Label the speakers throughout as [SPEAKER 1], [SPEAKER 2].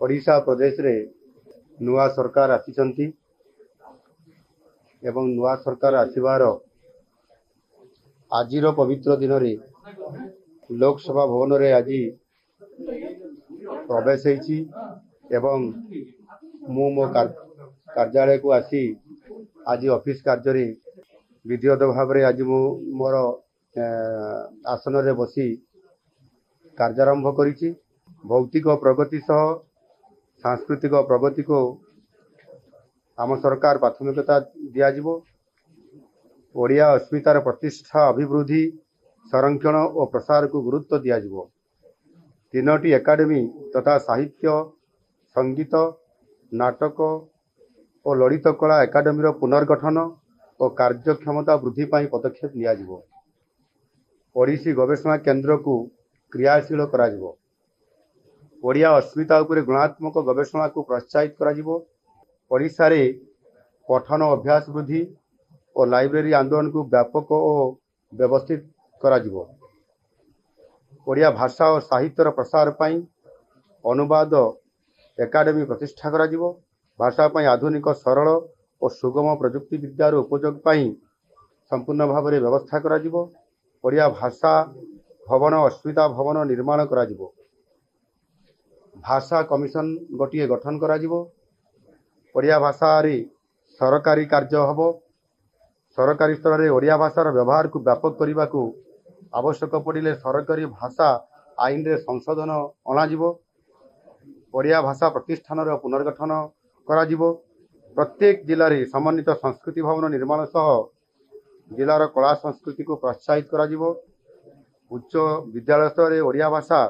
[SPEAKER 1] ओडिशा प्रदेश रे नुआ सरकार आसिचंती एवं नुआ सरकार आसिबार आजिर पवित्र दिन रे लोकसभा भवन रे आज प्रवेश होईची एवं मु मो कार्यालय को आसी आज ऑफिस कार्य रे विधिवत भाव रे आज मु मोर आसन रे बसी कार्यारंभ करिची। भौतिक प्रगति सह सांस्कृतिक प्रगति को आम सरकार प्राथमिकता दियाजिबो। ओडिया अस्मितार प्रतिष्ठा अभिवृद्धि संरक्षण और प्रसार को गुरुत्व दियाजिबो। तीनोटी एकाडेमी तथा साहित्य संगीत नाटक और ललित कला एकाडेमी पुनर्गठन और कार्यक्षमता वृद्धि पाई पदक्षेप नियाजिबो। ओडिसी गवेषणा केन्द्र को क्रियाशील कराजिबो। ओडिया अस्मिता उपरे गुणात्मक गवेषणा को प्रोत्साहित कराजिबो। ओडिशा रे पठन अभ्यास वृद्धि और लाइब्रेरी आंदोलन को व्यापक और व्यवस्थित कराजिबो। ओडिया भाषा और साहित्यर प्रसार पाई अनुवाद एकाडेमी प्रतिष्ठा कराजिबो। भाषा पाई आधुनिक सरल और सुगम प्रजुक्ति विद्यार उपयोग पाई संपूर्ण भाव में व्यवस्था कराजिबो। ओडिया भाषा भवन अस्मिता भवन निर्माण कराजिबो। भाषा कमिशन गोटे गठन कराजिबो। ओडिया भाषा रे सरकारी कार्य हबो। सरकारी स्तर में ओडिया भाषार व्यवहार को व्यापक करने को आवश्यक पड़े सरकारी भाषा आईन रे संशोधन अणाजिबो। ओडिया भाषा प्रतिष्ठान पुनर्गठन कराजिबो। प्रत्येक जिले में समन्वित संस्कृति भवन निर्माण सह जिलार कला संस्कृति को प्रोत्साहित कराजिबो। उच्च विद्यालय स्तर में ओडिया भाषा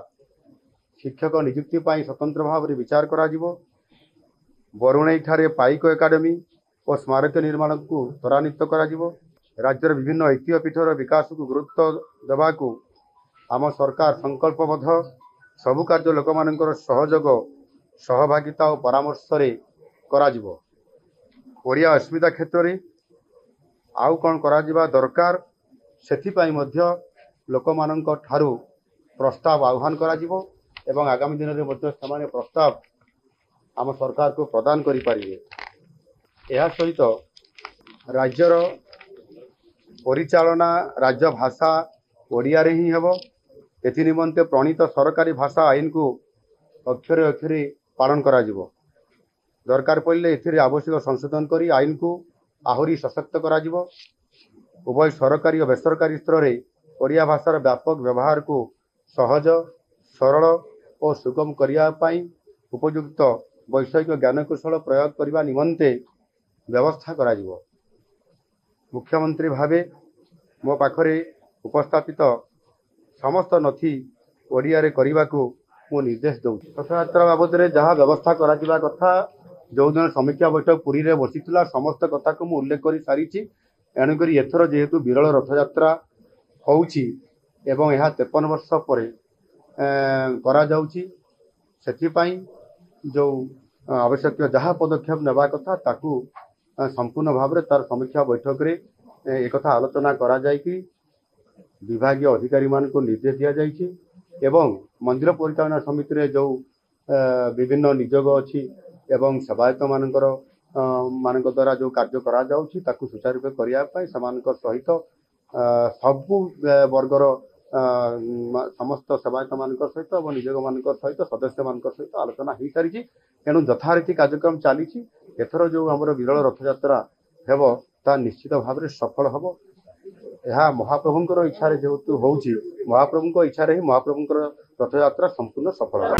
[SPEAKER 1] शिक्षक नियुक्ति पाई स्वतंत्र भाव में विचार कराजिबो। बरुणई ठारे पाइक एकाडेमी और स्मारक निर्माण को त्वरान्वित कराजिबो। राज्यर विभिन्न ऐतिह्य पीठर विकास को गुरुत्व देवा को आम सरकार संकल्पबद्ध। सबु कार्य लोक मानकर सहयोग सहभागिता और परामर्श रे कराजिबो। ओडिया अस्मिता क्षेत्र में आउ कौन कराजिबा दरकार सेथिपाई मध्य लोक मानक ठारू प्रस्ताव आह्वान कराजिबो एवं आगामी दिन में से प्रस्ताव आम सरकार को प्रदान करि परिबे। यह सहित राज्यर परिचालना राज्य भाषा ओडिया रे ही हेबो। एथि निमंते प्रणीत सरकारी भाषा आईन को अक्षरे अक्षरे पालन कराजिबो। दरकार पड़े एथिरे आवश्यक संशोधन करी आईन को आहुरी सशक्त कराजिबो। उभय सरकारी और बेसरकारी स्तर में ओडिया भाषार व्यापक व्यवहार को सहज सरल और सुगम करिया पाई उपयुक्त वैषयिक ज्ञानकौशल प्रयोग करने निमंते व्यवस्था कराजिबो। मुख्यमंत्री भावे मो पाखरे उपस्थापित समस्त नथी ओडिया रे करने को मु निर्देश दौ। रथयात्रा बाबद में जहाँ व्यवस्था करा कथा जो दिन समीक्षा बैठक पुरी रे बसीथिला समस्त कथा को मु उल्लेख कर सारी। एणुक एथर जेहेतु विरल रथयात्रा होउची एवं यह 53 वर्ष पर करा जाउची सेथिपाई जो आवश्यक जहाँ पदक्षेप नेबा कथा ताकू संपूर्ण भाव में तार समीक्षा बैठक रे एक कथा आलोचना करा जाय कि विभागीय अधिकारी मान को निर्देश दिया जायछि एवं मंदिर परिचालना समिति रे जो विभिन्न नियोग अछि एवं सेवायत मानक द्वारा जो कार्य करा जाउछि ताकू सुचारू रूपे करिया पाई समानक सहित सबु वर्गर समस्त सेवायत मान सहित और नियोग मान सहित सदस्य मान सहित आलोचना हो सारी। तेणु यथारीति कार्यक्रम चली एथर जो आम विरल रथयात्रा हेब ता निश्चित भाव में सफल हम। यह महाप्रभुंकर इच्छा जेहेतु होउछि महाप्रभुंक इच्छा ही महाप्रभुंकर रथयात्रा संपूर्ण सफल हो।